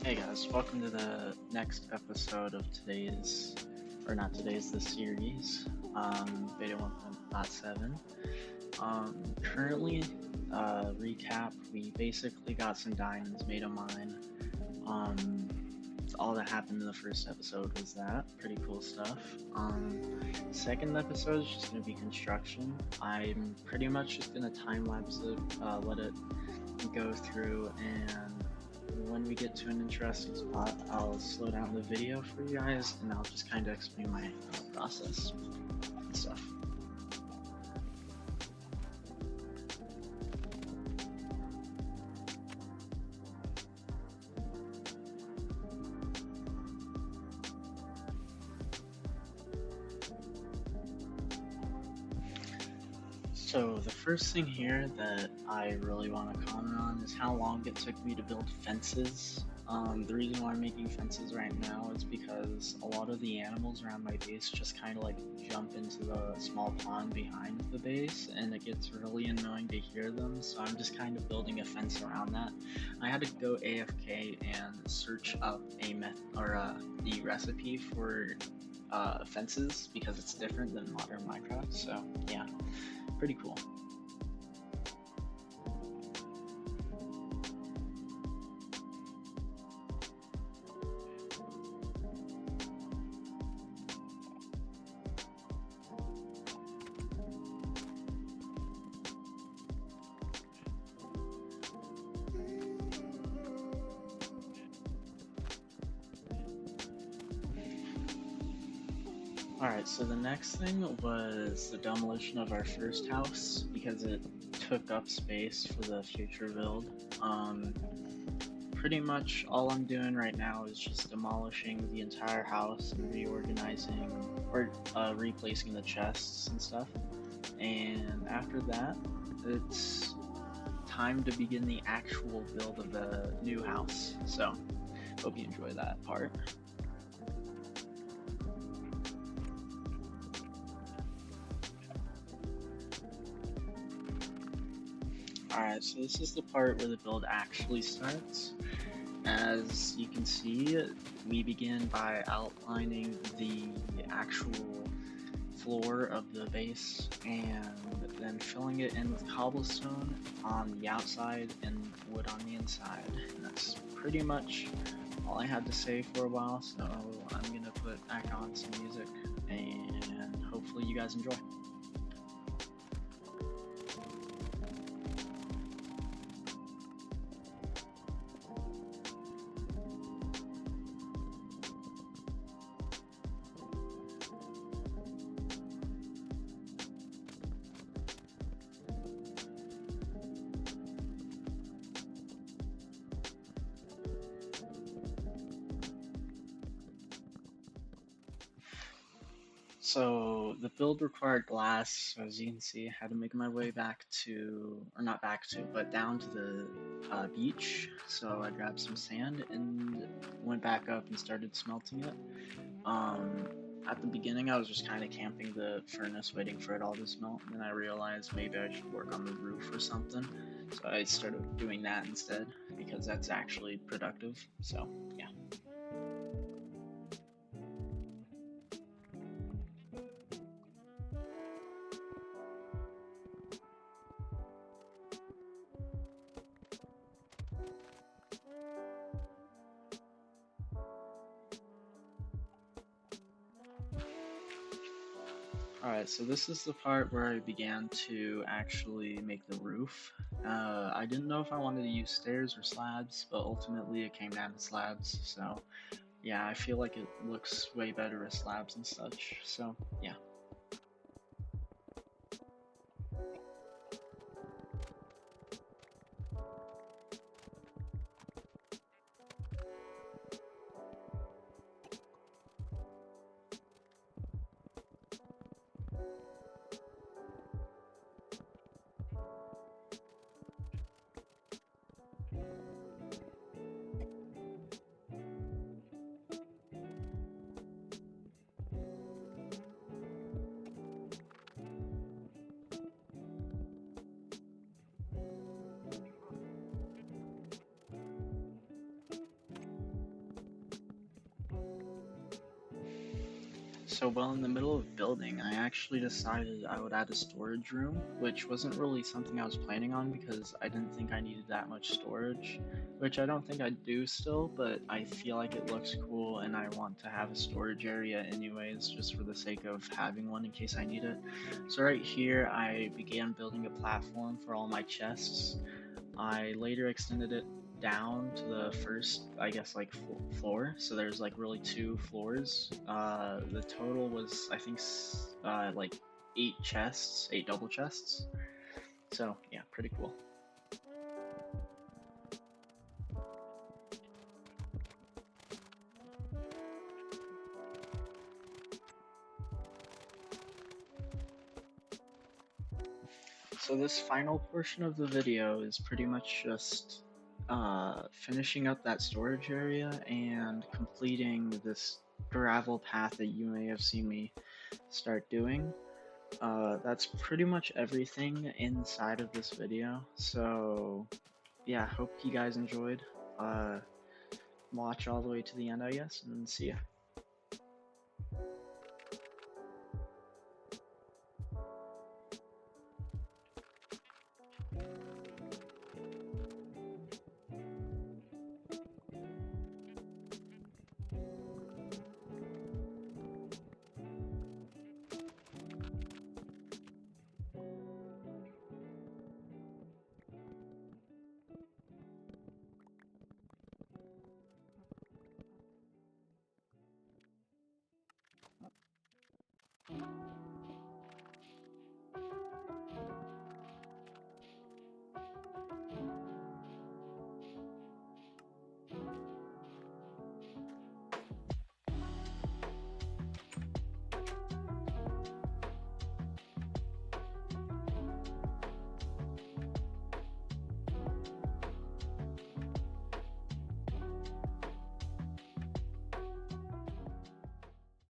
Hey guys, welcome to the next episode of today's, or not today's, the series, Beta 1.7. Currently, recap, we basically got some diamonds made of mine. Um, all that happened in the first episode was that, pretty cool stuff. Second episode is just going to be construction. I'm pretty much just going to time lapse it, let it go through, and when we get to an interesting spot, I'll slow down the video for you guys and I'll just kind of explain my process and stuff. So the first thing here that I really want to comment on is how long it took me to build fences. The reason why I'm making fences right now is because a lot of the animals around my base just kind of like jump into the small pond behind the base, and it gets really annoying to hear them, so I'm just kind of building a fence around that. I had to go AFK and search up a the recipe for fences because it's different than modern Minecraft, so yeah. Pretty cool. Alright, so the next thing was the demolition of our first house because it took up space for the future build. Pretty much all I'm doing right now is just demolishing the entire house and reorganizing or replacing the chests and stuff. And after that, it's time to begin the actual build of the new house. So, hope you enjoy that part. Alright, so this is the part where the build actually starts. As you can see, we begin by outlining the actual floor of the base and then filling it in with cobblestone on the outside and wood on the inside. And that's pretty much all I had to say for a while, so I'm gonna put back on some music and hopefully you guys enjoy. So the build required glass, as you can see. I had to make my way back to, or not back to, but down to the beach. So I grabbed some sand and went back up and started smelting it. Um, at the beginning, I was just kind of camping the furnace, waiting for it all to smelt. And then I realized maybe I should work on the roof or something. So I started doing that instead because that's actually productive. So yeah. Alright, so this is the part where I began to actually make the roof. I didn't know if I wanted to use stairs or slabs, but ultimately it came down to slabs, so yeah, I feel like it looks way better with slabs and such, so yeah. So while in the middle of building, I actually decided I would add a storage room, which wasn't really something I was planning on because I didn't think I needed that much storage, which I don't think I do still, but I feel like it looks cool and I want to have a storage area anyways, just for the sake of having one in case I need it. So right here, I began building a platform for all my chests. I later extended it down to the first, I guess, like floor. So there's like really 2 floors. The total was, I think, like 8 chests, 8 double chests. So yeah, pretty cool. So this final portion of the video is pretty much just finishing up that storage area and completing this gravel path that you may have seen me start doing. That's pretty much everything inside of this video. So yeah, hope you guys enjoyed. Watch all the way to the end, I guess, and see ya.